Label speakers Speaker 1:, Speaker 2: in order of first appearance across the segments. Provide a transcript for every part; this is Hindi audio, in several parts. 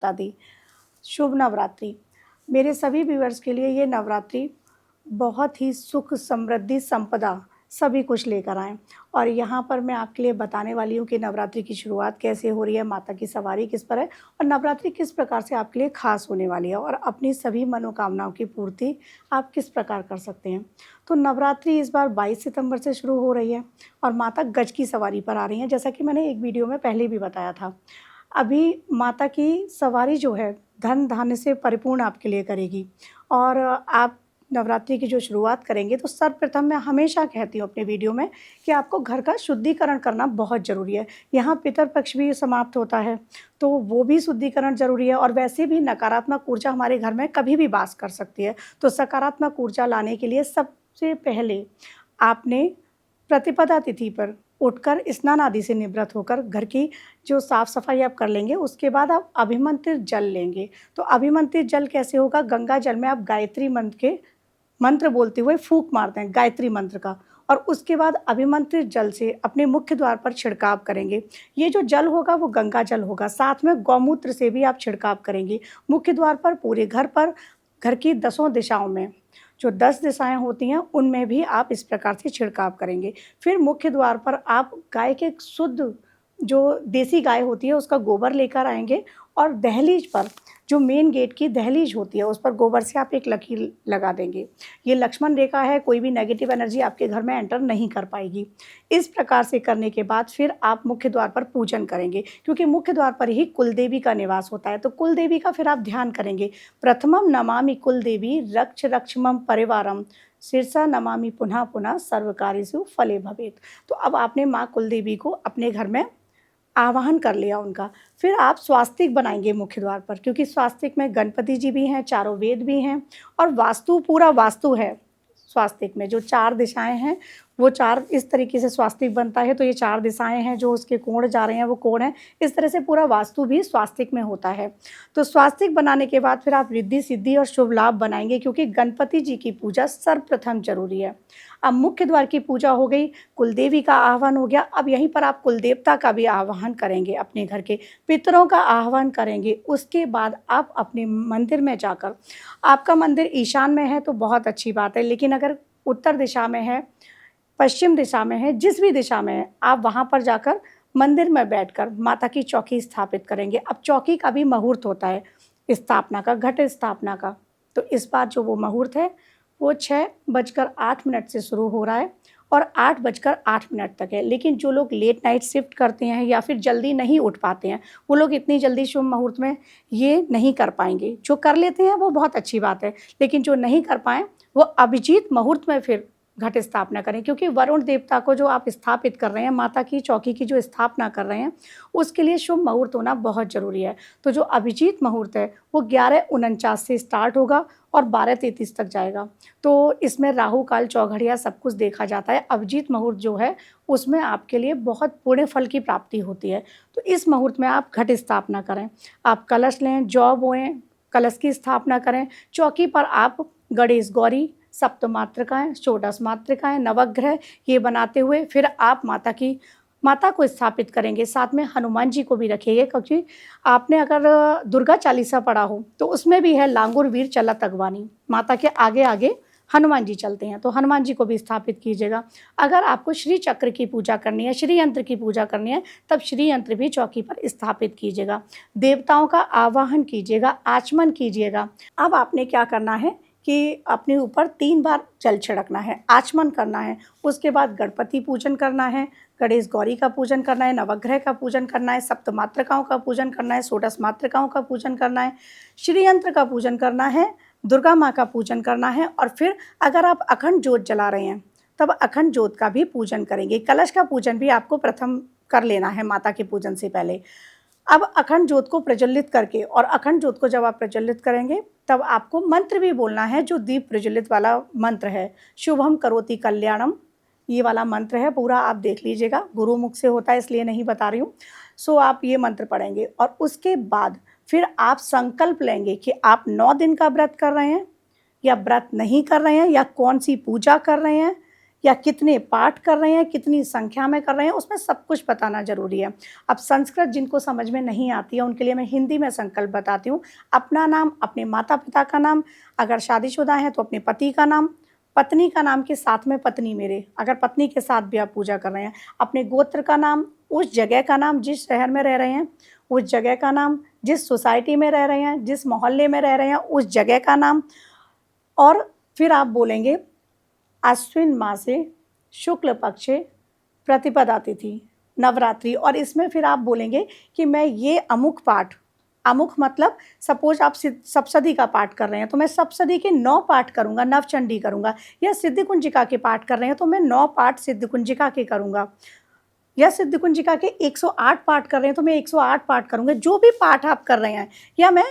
Speaker 1: बता दी। शुभ नवरात्रि। मेरे सभी व्यूअर्स के लिए ये नवरात्रि बहुत ही सुख, समृद्धि, संपदा सभी कुछ लेकर आएँ और यहाँ पर मैं आपके लिए बताने वाली हूँ कि नवरात्रि की शुरुआत कैसे हो रही है, माता की सवारी किस पर है और नवरात्रि किस प्रकार से आपके लिए ख़ास होने वाली है और अपनी सभी मनोकामनाओं की पूर्ति आप किस प्रकार कर सकते हैं। तो नवरात्रि इस बार 22 सितंबर से शुरू हो रही है और माता गज की सवारी पर आ रही हैं, जैसा कि मैंने एक वीडियो में पहले भी बताया था। अभी माता की सवारी जो है धन-धान्य से परिपूर्ण आपके लिए करेगी और आप नवरात्रि की जो शुरुआत करेंगे तो सर्वप्रथम मैं हमेशा कहती हूँ अपने वीडियो में कि आपको घर का शुद्धिकरण करना बहुत ज़रूरी है। यहाँ पितृ पक्ष भी समाप्त होता है, तो वो भी शुद्धिकरण ज़रूरी है और वैसे भी नकारात्मक ऊर्जा हमारे घर में कभी भी वास कर सकती है। तो सकारात्मक ऊर्जा लाने के लिए सबसे पहले आपने प्रतिपदा तिथि पर उठकर स्नान आदि से निवृत्त होकर घर की जो साफ-सफाई आप कर लेंगे, उसके बाद आप अभिमंत्रित जल लेंगे। तो अभिमंत्रित जल कैसे होगा? गंगा जल में आप गायत्री मंत्र के मंत्र बोलते हुए फूँक मारते हैं गायत्री मंत्र का और उसके बाद अभिमंत्रित जल से अपने मुख्य द्वार पर छिड़काव करेंगे। ये जो जल होगा वो गंगा जल होगा, साथ में गौमूत्र से भी आप छिड़काव करेंगे। मुख्य द्वार पर, पूरे घर पर, घर की दसों दिशाओं में, जो 10 दिशाएँ होती हैं उनमें भी आप इस प्रकार से छिड़काव करेंगे। फिर मुख्य द्वार पर आप गाय के शुद्ध जो देसी गाय होती है उसका गोबर लेकर आएँगे और दहलीज पर, जो मेन गेट की दहलीज होती है, उस पर गोबर से आप एक लकीर लगा देंगे। ये लक्ष्मण रेखा है, कोई भी नेगेटिव एनर्जी आपके घर में एंटर नहीं कर पाएगी। इस प्रकार से करने के बाद फिर आप मुख्य द्वार पर पूजन करेंगे, क्योंकि मुख्य द्वार पर ही कुलदेवी का निवास होता है, तो कुलदेवी का फिर आप ध्यान करेंगे। प्रथमम नमामि कुलदेवी रक्ष रक्ष्मम परिवारम शीर्षा नमामि पुनः पुनः सर्वकार्येषु फले भवेत्। तो अब आपने माँ कुलदेवी को अपने घर में आवाहन कर लिया उनका। फिर आप स्वास्तिक बनाएँगे मुख्य द्वार पर, क्योंकि स्वास्तिक में गणपति जी भी हैं, चारों वेद भी हैं और वास्तु पूरा वास्तु है। स्वास्तिक में जो 4 दिशाएँ हैं, वो 4 इस तरीके से स्वास्तिक बनता है, तो ये 4 दिशाएँ हैं, जो उसके कोण जा रहे हैं, वो कोण हैं। इस तरह से पूरा वास्तु भी स्वास्तिक में होता है। तो स्वास्तिक बनाने के बाद फिर आप रिद्धि, सिद्धि और शुभ लाभ बनाएँगे, क्योंकि गणपति जी की पूजा सर्वप्रथम ज़रूरी है। अब मुख्य द्वार की पूजा हो गई, कुलदेवी का आह्वान हो गया, अब यहीं पर आप कुलदेवता का भी आह्वान करेंगे, अपने घर के पितरों का आह्वान करेंगे। उसके बाद आप अपने मंदिर में जाकर, आपका मंदिर ईशान में है तो बहुत अच्छी बात है, लेकिन अगर उत्तर दिशा में है, पश्चिम दिशा में है, जिस भी दिशा में है, आप वहाँ पर जाकर मंदिर में बैठकर माता की चौकी स्थापित करेंगे। अब चौकी का भी मुहूर्त होता है स्थापना का, घट स्थापना का। तो इस बार जो वो मुहूर्त है, वो 6:08 से शुरू हो रहा है और 8:08 तक है। लेकिन जो लोग लेट नाइट शिफ्ट करते हैं या फिर जल्दी नहीं उठ पाते हैं, वो लोग इतनी जल्दी शुभ मुहूर्त में ये नहीं कर पाएँगे। जो कर लेते हैं वो बहुत अच्छी बात है, लेकिन जो नहीं कर पाएँ, वो अभिजीत मुहूर्त में फिर घट स्थापना करें, क्योंकि वरुण देवता को जो आप स्थापित कर रहे हैं, माता की चौकी की जो स्थापना कर रहे हैं, उसके लिए शुभ मुहूर्त होना बहुत ज़रूरी है। तो जो अभिजीत मुहूर्त है, वो 11:49 से स्टार्ट होगा और 12:33 तक जाएगा। तो इसमें राहु काल, चौघड़िया सब कुछ देखा जाता है। अभिजीत मुहूर्त जो है, उसमें आपके लिए बहुत पुण्य फल की प्राप्ति होती है। तो इस मुहूर्त में आप घट स्थापना करें, आप कलश लें, जौ बोएँ, कलश की स्थापना करें। चौकी पर आप गणेश, गौरी, सप्तमातृकाएँ, षोडश मातृकाएँ, नवग्रह ये बनाते हुए फिर आप माता को स्थापित करेंगे। साथ में हनुमान जी को भी रखिएगा, क्योंकि आपने अगर दुर्गा चालीसा पढ़ा हो तो उसमें भी है लांगुर वीर चलत अगवानी, माता के आगे-आगे हनुमान जी चलते हैं, तो हनुमान जी को भी स्थापित कीजिएगा। अगर आपको श्री चक्र की पूजा करनी है, श्री यंत्र की पूजा करनी है, तब श्री यंत्र भी चौकी पर स्थापित कीजिएगा। देवताओं का आवाहन कीजिएगा, आचमन कीजिएगा। अब आपने क्या करना है कि अपने ऊपर 3 बार जल छिड़कना है, आचमन करना है। उसके बाद गणपति पूजन करना है, गणेश गौरी का पूजन करना है, नवग्रह का पूजन करना है, सप्तमातृकाओं का पूजन करना है, षोडश मातृकाओं का पूजन करना है, श्री यंत्र का पूजन करना है, दुर्गा माँ का पूजन करना है और फिर अगर आप अखंड ज्योत जला रहे हैं, तब अखंड ज्योत का भी पूजन करेंगे। कलश का पूजन भी आपको प्रथम कर लेना है माता के पूजन से पहले। अब अखंड ज्योत को प्रज्वलित करके, और अखंड ज्योत को जब आप प्रज्वलित करेंगे, तब आपको मंत्र भी बोलना है, जो दीप प्रज्वलित वाला मंत्र है, शुभम करोति कल्याणम, ये वाला मंत्र है, पूरा आप देख लीजिएगा। गुरु मुख से होता है इसलिए नहीं बता रही हूँ। सो आप ये मंत्र पढ़ेंगे और उसके बाद फिर आप संकल्प लेंगे कि आप 9 दिन का व्रत कर रहे हैं या व्रत नहीं कर रहे हैं, या कौन सी पूजा कर रहे हैं, या कितने पाठ कर रहे हैं, कितनी संख्या में कर रहे हैं, उसमें सब कुछ बताना ज़रूरी है। अब संस्कृत जिनको समझ में नहीं आती है उनके लिए मैं हिंदी में संकल्प बताती हूँ। अपना नाम, अपने माता-पिता का नाम, अगर शादीशुदा हैं तो अपने पति का नाम, पत्नी का नाम के साथ में पत्नी मेरे, अगर पत्नी के साथ भी आप पूजा कर रहे हैं, अपने गोत्र का नाम, उस जगह का नाम जिस शहर में रह रहे हैं, उस जगह का नाम, जिस सोसाइटी में रह रहे हैं, जिस मोहल्ले में रह रहे हैं, उस जगह का नाम, और फिर आप बोलेंगे अश्विन मासे शुक्ल पक्षे प्रतिपदा तिथि नवरात्रि, और इसमें फिर आप बोलेंगे कि मैं ये अमुक पाठ, अमुक मतलब सपोज आप सप्तशती का पाठ कर रहे हैं तो मैं सप्तशती के 9 पाठ करूँगा, नवचंडी करूँगा, या सिद्धिकुंजिका के पाठ कर रहे हैं तो मैं 9 पाठ सिद्धिकुंजिका के करूँगा, या सिद्धिकुंजिका के 108 पाठ कर रहे हैं तो मैं 108 पाठ करूँगा। जो भी पाठ आप कर रहे हैं, या मैं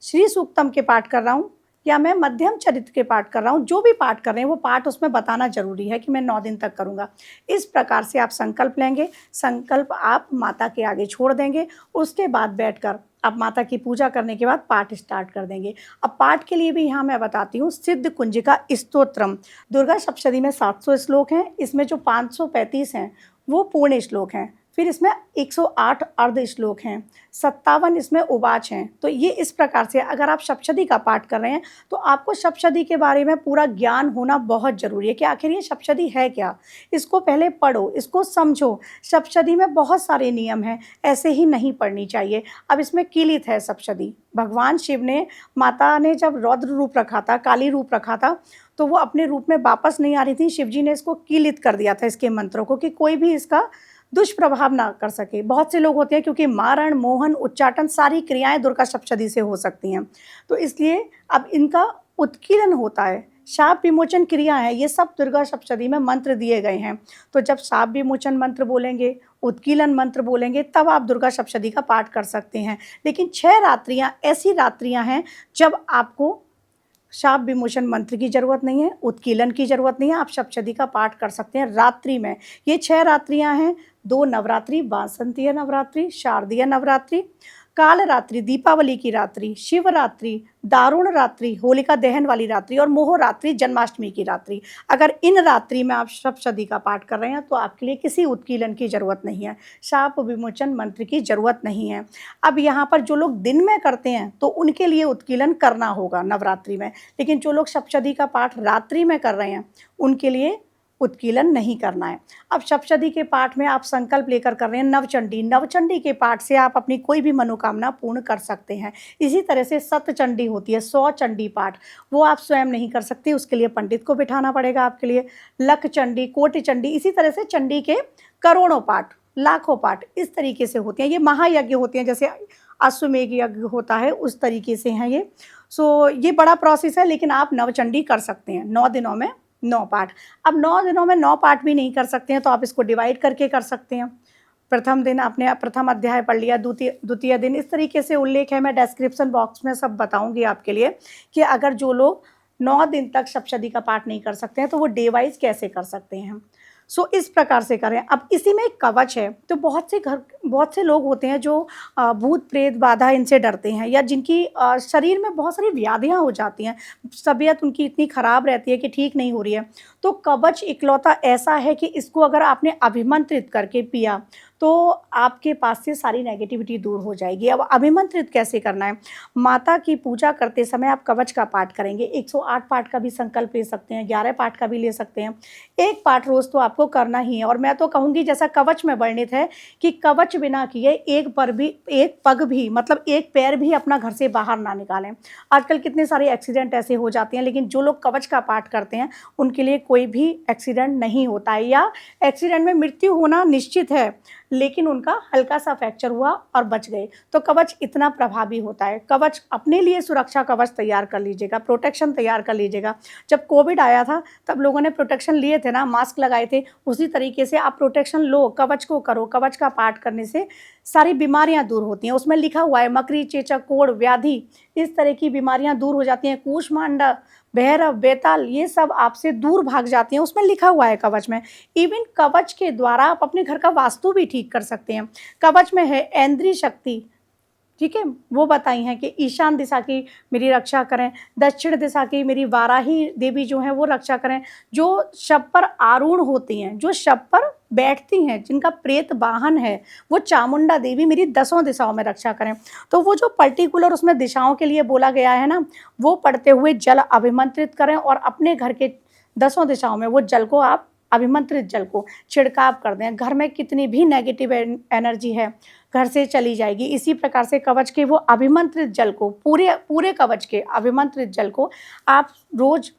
Speaker 1: श्री सूक्तम के पाठ कर रहा हूँ, या मैं मध्यम चरित्र के पाठ कर रहा हूँ, जो भी पाठ कर रहे हैं वो पाठ उसमें बताना ज़रूरी है कि मैं 9 दिन तक करूँगा। इस प्रकार से आप संकल्प लेंगे, संकल्प आप माता के आगे छोड़ देंगे, उसके बाद बैठकर आप माता की पूजा करने के बाद पाठ स्टार्ट कर देंगे। अब पाठ के लिए भी यहाँ मैं बताती हूँ सिद्धिकुंजिका स्तोत्रम। दुर्गा सप्तशती में 700 श्लोक हैं, इसमें जो 535 हैं वो पूर्ण श्लोक हैं, फिर इसमें 108 अर्ध श्लोक हैं, 57 इसमें उवाच हैं। तो ये इस प्रकार से अगर आप सप्तशती का पाठ कर रहे हैं तो आपको सप्तशती के बारे में पूरा ज्ञान होना बहुत ज़रूरी है कि आखिर ये सप्तशती है क्या। इसको पहले पढ़ो, इसको समझो। सप्तशती में बहुत सारे नियम हैं, ऐसे ही नहीं पढ़नी चाहिए। अब इसमें किलित है सप्तशती। भगवान शिव ने, माता ने जब रौद्र रूप रखा था, काली रूप रखा था, तो वो अपने रूप में वापस नहीं आ रही थी। शिव जी ने इसको किलित कर दिया था, इसके मंत्रों को, कि कोई भी इसका दुष्प्रभाव ना कर सके। बहुत से लोग होते हैं क्योंकि मारण, मोहन, उच्चाटन सारी क्रियाएं दुर्गा सप्तशती से हो सकती हैं, तो इसलिए अब इनका उत्कीर्णन होता है। शाप विमोचन क्रिया है, ये सब दुर्गा सप्तशती में मंत्र दिए गए हैं। तो जब शाप विमोचन मंत्र बोलेंगे, उत्कीर्णन मंत्र बोलेंगे, तब आप दुर्गा सप्तशती का पाठ कर सकते हैं। लेकिन 6 रात्रियाँ ऐसी रात्रियाँ हैं जब आपको शाप विमोचन मंत्र की ज़रूरत नहीं है, उत्कीर्णन की ज़रूरत नहीं है, आप सप्तशती का पाठ कर सकते हैं रात्रि में। ये 6 रात्रियाँ हैं, 2 नवरात्रि, वासंतीय नवरात्रि, शारदीय नवरात्रि, काल रात्रि, दीपावली की रात्रि, शिवरात्रि, दारुण रात्रि, होलिका दहन वाली रात्रि, और मोह रात्रि, जन्माष्टमी की रात्रि। अगर इन रात्रि में आप सप्तशती का पाठ कर रहे हैं तो आपके लिए किसी उत्कीर्णन की ज़रूरत नहीं है, शाप विमोचन मंत्र की ज़रूरत नहीं है। अब यहाँ पर जो लोग दिन में करते हैं तो उनके लिए उत्कीर्णन करना होगा नवरात्रि में, लेकिन जो लोग सप्तशती का पाठ रात्रि में कर रहे हैं उनके लिए उत्कीर्णन नहीं करना है। अब सप्तशती के पाठ में आप संकल्प लेकर कर रहे हैं नवचंडी, नवचंडी के पाठ से आप अपनी कोई भी मनोकामना पूर्ण कर सकते हैं। इसी तरह से सतचंडी होती है, 100 चंडी पाठ, वो आप स्वयं नहीं कर सकते, उसके लिए पंडित को बिठाना पड़ेगा आपके लिए। लख चंडी, कोटि चंडी, इसी तरह से चंडी के करोड़ों पाठ, लाखों पाठ इस तरीके से होते हैं। ये महायज्ञ होते हैं, जैसे अश्वमेघ यज्ञ होता है उस तरीके से हैं ये। ये बड़ा प्रोसेस है, लेकिन आप नवचंडी कर सकते हैं 9 दिनों में 9 पाठ। अब 9 दिनों में 9 पाठ भी नहीं कर सकते हैं तो आप इसको डिवाइड करके कर सकते हैं। प्रथम दिन आपने प्रथम अध्याय पढ़ लिया, द्वितीय दिन, इस तरीके से उल्लेख है। मैं डिस्क्रिप्शन बॉक्स में सब बताऊंगी आपके लिए कि अगर जो लोग 9 दिन तक सप्तशती का पाठ नहीं कर सकते हैं तो वो डे वाइज कैसे कर सकते हैं। इस प्रकार से करें। अब इसी में एक कवच है, तो बहुत से लोग होते हैं जो भूत प्रेत बाधा इनसे डरते हैं, या जिनकी शरीर में बहुत सारी व्याधियां हो जाती हैं, तबीयत उनकी इतनी ख़राब रहती है कि ठीक नहीं हो रही है। तो कवच इकलौता ऐसा है कि इसको अगर आपने अभिमंत्रित करके पिया तो आपके पास से सारी नेगेटिविटी दूर हो जाएगी। अब अभिमंत्रित कैसे करना है? माता की पूजा करते समय आप कवच का पाठ करेंगे। 108 पाठ का भी संकल्प ले सकते हैं, 11 पाठ का भी ले सकते हैं। एक पाठ रोज़ तो आपको करना ही है। और मैं तो कहूँगी जैसा कवच में वर्णित है कि कवच बिना किए एक पग भी, मतलब एक पैर भी अपना घर से बाहर ना निकालें। आजकल कितने सारे एक्सीडेंट ऐसे हो जाते हैं, लेकिन जो लोग कवच का पाठ करते हैं उनके लिए कोई भी एक्सीडेंट नहीं होता है, या एक्सीडेंट में मृत्यु होना निश्चित है लेकिन उनका हल्का सा फ्रैक्चर हुआ और बच गए। तो कवच इतना प्रभावी होता है। कवच अपने लिए सुरक्षा कवच तैयार कर लीजिएगा, प्रोटेक्शन तैयार कर लीजिएगा। जब कोविड आया था तब लोगों ने प्रोटेक्शन लिए थे ना, मास्क लगाए थे, उसी तरीके से आप प्रोटेक्शन लो, कवच को करो। कवच का पाठ करने से सारी बीमारियां दूर होती हैं। उसमें लिखा हुआ है मकरी, चेचक, कोढ़, व्याधि, इस तरह की बीमारियां दूर हो जाती हैं। कूष्मांडा, भैरव, बेताल, ये सब आपसे दूर भाग जाती हैं, उसमें लिखा हुआ है कवच में। इवन कवच के द्वारा आप अपने घर का वास्तु भी ठीक कर सकते हैं। कवच में है ऐन्द्रिय शक्ति, ठीक है, वो बताई हैं कि ईशान दिशा की मेरी रक्षा करें, दक्षिण दिशा की मेरी वाराही देवी जो हैं वो रक्षा करें, जो शव पर आरूढ़ होती हैं, जो शव पर बैठती हैं, जिनका प्रेत वाहन है, वो चामुंडा देवी मेरी 10 दिशाओं में रक्षा करें। तो वो जो पर्टिकुलर उसमें दिशाओं के लिए बोला गया है ना, वो पढ़ते हुए जल अभिमंत्रित करें और अपने घर के 10 दिशाओं में वो जल को आप अभिमंत्रित जल को छिड़काव कर दें। घर में कितनी भी नेगेटिव एनर्जी है घर से चली जाएगी। इसी प्रकार से कवच के वो अभिमंत्रित जल को, पूरे पूरे कवच के अभिमंत्रित जल को आप रोज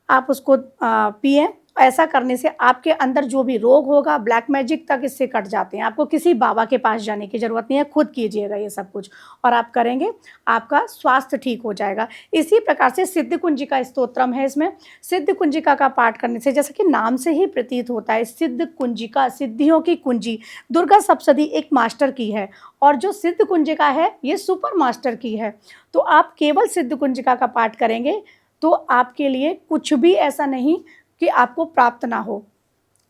Speaker 1: आप उसको पिएं। ऐसा करने से आपके अंदर जो भी रोग होगा, ब्लैक मैजिक तक इससे कट जाते हैं। आपको किसी बाबा के पास जाने की ज़रूरत नहीं है, खुद कीजिएगा ये सब कुछ और आप करेंगे, आपका स्वास्थ्य ठीक हो जाएगा। इसी प्रकार से सिद्ध कुंजिका स्तोत्रम है। इसमें सिद्ध कुंजिका का पाठ करने से, जैसा कि नाम से ही प्रतीत होता है, सिद्ध कुंजिका, सिद्धियों की कुंजी, दुर्गा सप्तशती एक मास्टर की है और जो सिद्ध कुंजिका है ये सुपर मास्टर की है। तो आप केवल सिद्ध कुंजिका का पाठ करेंगे तो आपके लिए कुछ भी ऐसा नहीं कि आपको प्राप्त ना हो।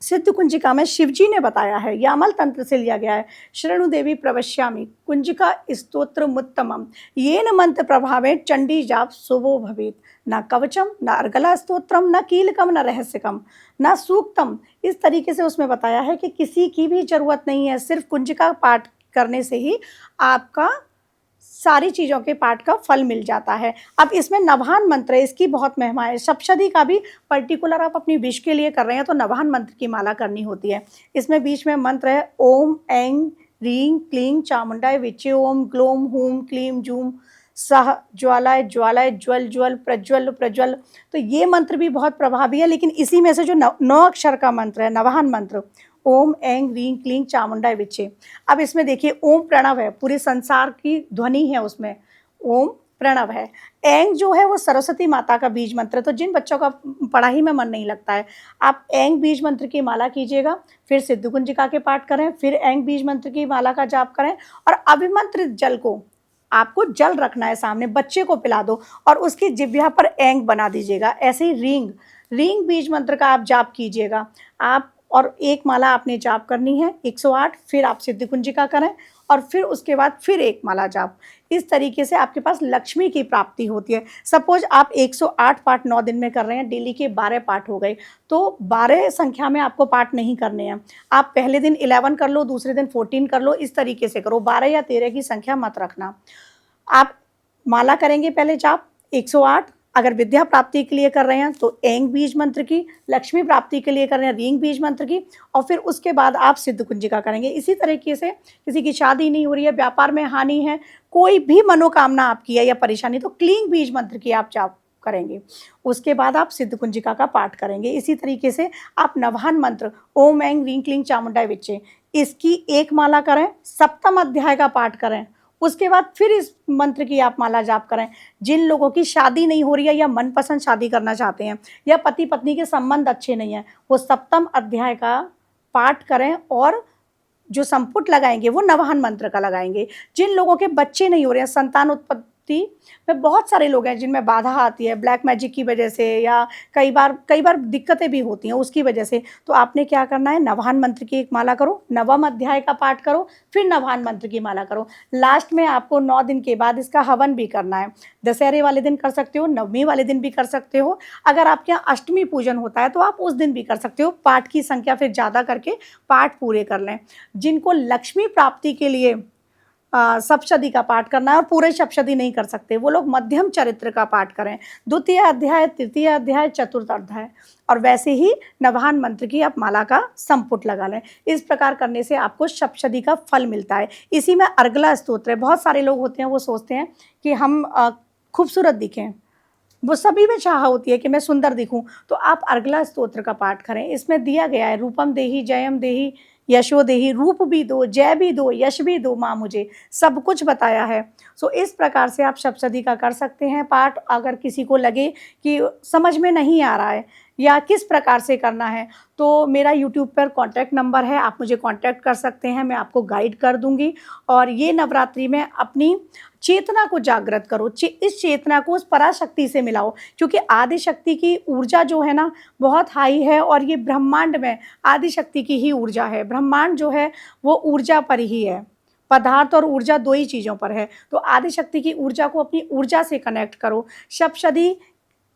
Speaker 1: सिद्ध कुंजिका में शिवजी ने बताया है, यामल तंत्र से लिया गया है। शरणु देवी प्रवश्यामि कुंजिका स्तोत्र मुत्तमम येन मंत्र प्रभावे चंडी जाप शुभो भवेत। न कवचम, न अर्गला स्तोत्रम, न कीलकम, न रहस्यकम, न सूक्तम। इस तरीके से उसमें बताया है कि किसी की भी जरूरत नहीं है, सिर्फ कुंजिका पाठ करने से ही आपका सारी चीज़ों के पाठ का फल मिल जाता है। अब इसमें नवाहन मंत्र है, इसकी बहुत महिमा है। सप्तशती का भी पर्टिकुलर आप अपनी विश के लिए कर रहे हैं तो नवाहन मंत्र की माला करनी होती है। इसमें बीच में मंत्र है ओम ऐं ह्रीं क्लीं चामुंडाय विचे, ओम ग्लोम हूम क्लीं जूम सह ज्वालाय ज्वालाय ज्वल ज्वल प्रज्वल प्रज्वल। तो ये मंत्र भी बहुत प्रभावी है, लेकिन इसी में से जो 9 अक्षर का मंत्र है, नवाहन मंत्र, ओम ऐं ह्रीं क्लीं चामुंडाय विचे। अब इसमें देखिए ओम प्रणव है, पूरे संसार की ध्वनि है उसमें, ओम प्रणव है। ऐं जो है वो सरस्वती माता का बीज मंत्र है। तो जिन बच्चों का पढ़ाई में मन नहीं लगता है, आप ऐं बीज मंत्र की माला कीजिएगा, फिर सिद्ध कुंजिका के पाठ करें, फिर ऐं बीज मंत्र की माला का जाप करें और अभिमंत्रित जल को, आपको जल रखना है सामने, बच्चे को पिला दो और उसकी जिह्वा पर ऐंग बना दीजिएगा। ऐसे ही रींग बीज मंत्र का आप जाप कीजिएगा आप, और एक माला आपने जाप करनी है 108, फिर आप सिद्ध कुंजिका करें और फिर उसके बाद फिर एक माला जाप। इस तरीके से आपके पास लक्ष्मी की प्राप्ति होती है। सपोज आप 108 पाठ 9 दिन में कर रहे हैं, डेली के 12 पाठ हो गए, तो 12 संख्या में आपको पाठ नहीं करने हैं। आप पहले दिन 11 कर लो, दूसरे दिन 14 कर लो, इस तरीके से करो। 12 या 13 की संख्या मत रखना। आप माला करेंगे पहले जाप 108, अगर विद्या प्राप्ति के लिए कर रहे हैं तो ऐंग बीज मंत्र की, लक्ष्मी प्राप्ति के लिए कर रहे हैं रींग बीज मंत्र की, और फिर उसके बाद आप सिद्ध कुंजिका करेंगे। इसी तरीके से किसी की शादी नहीं हो रही है, व्यापार में हानि है, कोई भी मनोकामना आपकी है या परेशानी, तो क्लीं बीज मंत्र की आप जाप करेंगे। उसके बाद आप सिद्ध कुंजिका का पाठ करेंगे। इसी तरीके से आप नवाहन मंत्र ओम ऐं ह्रीं क्लीं चामुंडाय विचे, इसकी एक माला करें, सप्तम अध्याय का पाठ करें, उसके बाद फिर इस मंत्र की आप माला जाप करें। जिन लोगों की शादी नहीं हो रही है या मनपसंद शादी करना चाहते हैं या पति पत्नी के संबंध अच्छे नहीं हैं, वो सप्तम अध्याय का पाठ करें और जो संपुट लगाएंगे वो नवाहन मंत्र का लगाएंगे। जिन लोगों के बच्चे नहीं हो रहे हैं, संतान उत्पत्ति में बहुत सारे लोग हैं जिनमें बाधा आती है ब्लैक मैजिक की वजह से, या कई बार दिक्कतें भी होती हैं उसकी वजह से, तो आपने क्या करना है, नवाहन मंत्र की एक माला करो, नवम अध्याय का पाठ करो, फिर नवाहन मंत्र की माला करो। लास्ट में आपको 9 दिन के बाद इसका हवन भी करना है। दशहरे वाले दिन कर सकते हो, नवमी वाले दिन भी कर सकते हो। अगर आपके यहाँ अष्टमी पूजन होता है तो आप उस दिन भी कर सकते हो। पाठ की संख्या फिर ज़्यादा करके पाठ पूरे कर लें। जिनको लक्ष्मी प्राप्ति के लिए सप्तशती का पाठ करना है और पूरे सप्तशती नहीं कर सकते, वो लोग मध्यम चरित्र का पाठ करें, द्वितीय अध्याय, तृतीय अध्याय, चतुर्थ अध्याय, और वैसे ही नवाहन मंत्र की आप माला का संपुट लगा लें। इस प्रकार करने से आपको सप्तशती का फल मिलता है। इसी में अर्गला स्तोत्र है। बहुत सारे लोग होते हैं वो सोचते हैं कि हम खूबसूरत दिखें, वो सभी में चाह होती है कि मैं सुंदर दिखूं, तो आप अर्गला स्तोत्र का पाठ करें। इसमें दिया गया है रूपम देही जयम देही यशो देही, रूप भी दो, जय भी दो, यश भी दो माँ मुझे, सब कुछ बताया है। सो इस प्रकार से आप सप्तशती का कर सकते हैं पाठ। अगर किसी को लगे कि समझ में नहीं आ रहा है या किस प्रकार से करना है, तो मेरा यूट्यूब पर कॉन्टैक्ट नंबर है, आप मुझे कॉन्टैक्ट कर सकते हैं, मैं आपको गाइड कर दूंगी। और ये नवरात्रि में अपनी चेतना को जागृत करो, इस चेतना को उस पराशक्ति से मिलाओ, क्योंकि आदि शक्ति की ऊर्जा जो है ना बहुत हाई है, और ये ब्रह्मांड में आदि शक्ति की ही ऊर्जा है। ब्रह्मांड जो है वो ऊर्जा पर ही है, पदार्थ और ऊर्जा दो ही चीज़ों पर है। तो आदिशक्ति की ऊर्जा को अपनी ऊर्जा से कनेक्ट करो। सप्तशती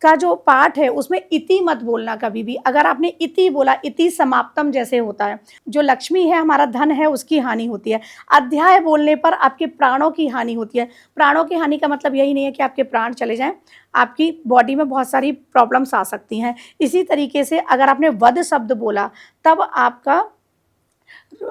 Speaker 1: का जो पाठ है उसमें इति मत बोलना कभी भी। अगर आपने इति बोला, इति समाप्तम जैसे होता है। जो लक्ष्मी है, हमारा धन है, उसकी हानि होती है। अध्याय बोलने पर आपके प्राणों की हानि होती है। प्राणों की हानि का मतलब यही नहीं है कि आपके प्राण चले जाएं, आपकी बॉडी में बहुत सारी प्रॉब्लम्स आ सकती हैं। इसी तरीके से अगर आपने वध शब्द बोला, तब आपका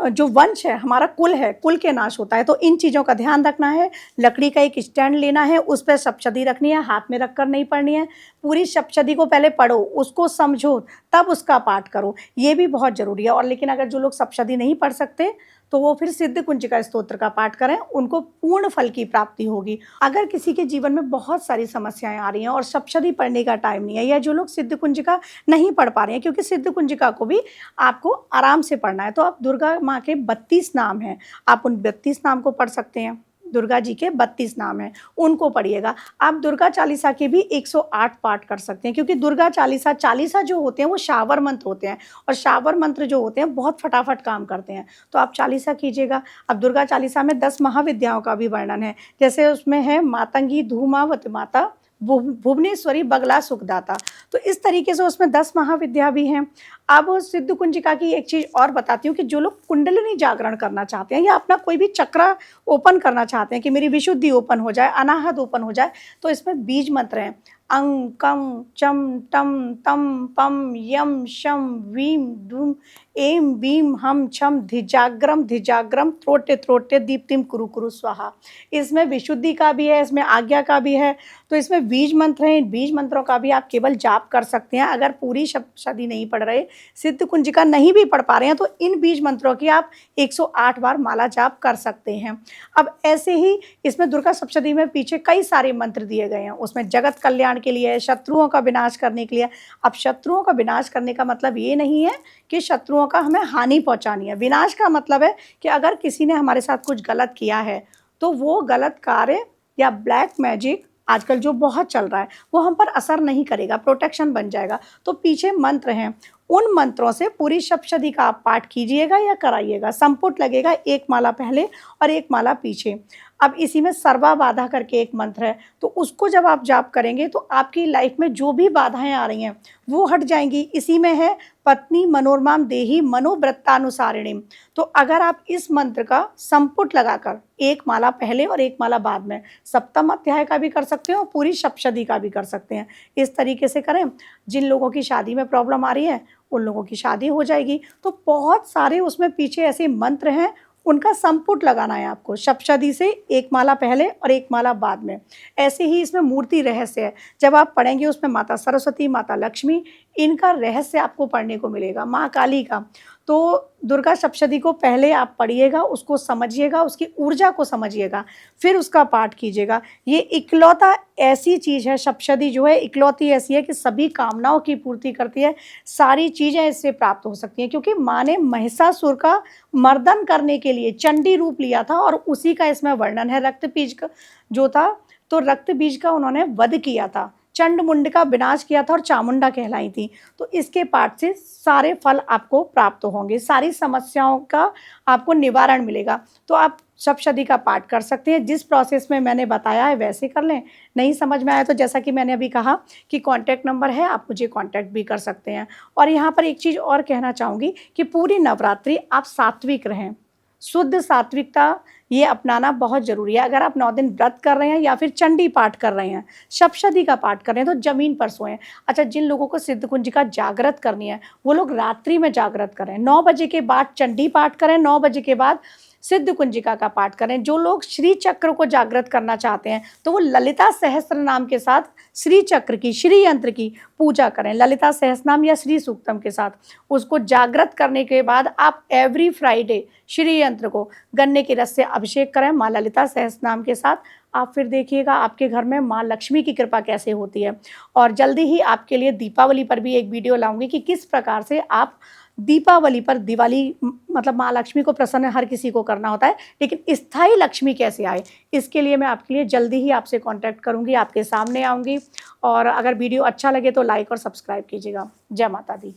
Speaker 1: जो वंश है, हमारा कुल है, कुल के नाश होता है। तो इन चीज़ों का ध्यान रखना है। लकड़ी का एक स्टैंड लेना है, उस पर सप्तशती रखनी है, हाथ में रखकर नहीं पढ़नी है। पूरी सप्तशती को पहले पढ़ो, उसको समझो, तब उसका पाठ करो। ये भी बहुत ज़रूरी है। और लेकिन अगर जो लोग सप्तशती नहीं पढ़ सकते तो वो फिर सिद्ध कुंजिका स्तोत्र का पाठ करें, उनको पूर्ण फल की प्राप्ति होगी। अगर किसी के जीवन में बहुत सारी समस्याएं आ रही हैं और सप्तशती पढ़ने का टाइम नहीं है, या जो लोग सिद्ध कुंजिका नहीं पढ़ पा रहे हैं, क्योंकि सिद्ध कुंजिका को भी आपको आराम से पढ़ना है, तो आप दुर्गा माँ के 32 नाम हैं, आप उन 32 नाम को पढ़ सकते हैं। दुर्गा जी के 32 नाम हैं, उनको पढ़िएगा। आप दुर्गा चालीसा के भी 108 पाठ कर सकते हैं, क्योंकि दुर्गा चालीसा जो होते हैं वो शावर मंत्र होते हैं, और शावर मंत्र जो होते हैं बहुत फटाफट काम करते हैं। तो आप चालीसा कीजिएगा। अब दुर्गा चालीसा में 10 महाविद्याओं का भी वर्णन है, जैसे उसमें है मातंगी, धूमावती माता, भुवनेश्वरी, बगला, सुखदाता। तो इस तरीके से उसमें 10 महाविद्या भी हैं। अब सिद्ध कुंजिका की एक चीज़ और बताती हूँ कि जो लोग कुंडलिनी जागरण करना चाहते हैं या अपना कोई भी चक्र ओपन करना चाहते हैं कि मेरी विशुद्धि ओपन हो जाए, अनाहत ओपन हो जाए, तो इसमें बीज मंत्र हैं। अंग कं चम टम तम पम यम शम वीम डूम एम बीम हम छम धिजाग्रम धिजाग्रम त्रोटे त्रोटे दीप्तिम कुरु कुरु स्वाहा। इसमें विशुद्धि का भी है, इसमें आज्ञा का भी है। तो इसमें बीज मंत्र हैं, इन बीज मंत्रों का भी आप केवल जाप कर सकते हैं। अगर पूरी सप्तशती नहीं पढ़ रहे, सिद्ध कुंजिका नहीं भी पढ़ पा रहे हैं, तो इन बीज मंत्रों की आप 108 बार माला जाप कर सकते हैं। अब ऐसे ही इसमें दुर्गा सप्तशती में पीछे कई सारे मंत्र दिए गए हैं। उसमें जगत कल्याण के लिए, शत्रुओं का विनाश करने के लिए। अब शत्रुओं का विनाश करने का मतलब ये नहीं है कि शत्रुओं का हमें हानि पहुंचानी है। विनाश का मतलब है कि अगर किसी ने हमारे साथ कुछ गलत किया है, तो वो गलत कार्य या ब्लैक मैजिक आजकल जो बहुत चल रहा है, वो हम पर असर नहीं करेगा, प्रोटेक्शन बन जाएगा। तो पीछे मंत्र हैं, उन मंत्रों से पूरी सप्तशती का आप पाठ कीजिएगा या कराइएगा। संपुट लगेगा, एक माला पहले और एक माला पीछे। अब इसी में सर्वा बाधा करके एक मंत्र है, तो उसको जब आप जाप करेंगे तो आपकी लाइफ में जो भी बाधाएं आ रही हैं वो हट जाएंगी। इसी में है पत्नी मनोरमाम देही मनोवृत्तानुसारिणीम। तो अगर आप इस मंत्र का संपुट लगाकर एक माला पहले और एक माला बाद में, सप्तम अध्याय का भी कर सकते हैं और पूरी सप्तशती का भी कर सकते हैं। इस तरीके से करें। जिन लोगों की शादी में प्रॉब्लम आ रही है, उन लोगों की शादी हो जाएगी। तो बहुत सारे उसमें पीछे ऐसे मंत्र हैं, उनका संपुट लगाना है आपको। सप्तशती से एक माला पहले और एक माला बाद में। ऐसे ही इसमें मूर्ति रहस्य है, जब आप पढ़ेंगे उसमें माता सरस्वती, माता लक्ष्मी, इनका रहस्य आपको पढ़ने को मिलेगा, माँ काली का। तो दुर्गा सप्तशती को पहले आप पढ़िएगा, उसको समझिएगा, उसकी ऊर्जा को समझिएगा, फिर उसका पाठ कीजिएगा। ये इकलौता ऐसी चीज़ है, सप्तशती जो है इकलौती ऐसी है कि सभी कामनाओं की पूर्ति करती है। सारी चीज़ें इससे प्राप्त हो सकती हैं, क्योंकि माँ ने महिषासुर का मर्दन करने के लिए चंडी रूप लिया था, और उसी का इसमें वर्णन है। रक्त बीज का जो था, तो रक्त बीज का उन्होंने वध किया था, चंड मुंड का विनाश किया था और चामुंडा कहलाई थी। तो इसके पाठ से सारे फल आपको प्राप्त होंगे, सारी समस्याओं का आपको निवारण मिलेगा। तो आप सप्तशती का पाठ कर सकते हैं। जिस प्रोसेस में मैंने बताया है वैसे कर लें। नहीं समझ में आया तो जैसा कि मैंने अभी कहा कि कॉन्टैक्ट नंबर है, आप मुझे कॉन्टैक्ट भी कर सकते हैं। और यहाँ पर एक चीज़ और कहना चाहूँगी कि पूरी नवरात्रि आप सात्विक रहें, शुद्ध सात्विकता ये अपनाना बहुत ज़रूरी है। अगर आप 9 दिन व्रत कर रहे हैं या फिर चंडी पाठ कर रहे हैं, सप्तशती का पाठ कर रहे हैं, तो ज़मीन पर सोएं। अच्छा, जिन लोगों को सिद्ध कुंजिका जागृत करनी है, वो लोग रात्रि में जागृत करें। 9 बजे के बाद चंडी पाठ करें, 9 बजे के बाद सिद्ध कुंजिका का पाठ करें। जो लोग श्री चक्र को जागृत करना चाहते हैं, तो वो ललिता सहस्त्र नाम के साथ श्री चक्र की, श्री यंत्र की पूजा करें। ललिता सहस्त्र नाम या श्री सूक्तम के साथ उसको जागृत करने के बाद आप एवरी फ्राइडे श्री यंत्र को गन्ने के रस से अभिषेक करें माँ ललिता सहस्त्र नाम के साथ। आप फिर देखिएगा आपके घर में माँ लक्ष्मी की कृपा कैसे होती है। और जल्दी ही आपके लिए दीपावली पर भी एक वीडियो लाऊंगी कि किस प्रकार से आप दीपावली पर, दिवाली मतलब माँ लक्ष्मी को प्रसन्न हर किसी को करना होता है, लेकिन स्थायी लक्ष्मी कैसे आए, इसके लिए मैं आपके लिए जल्दी ही आपसे कांटेक्ट करूंगी, आपके सामने आऊंगी। और अगर वीडियो अच्छा लगे तो लाइक और सब्सक्राइब कीजिएगा। जय माता दी।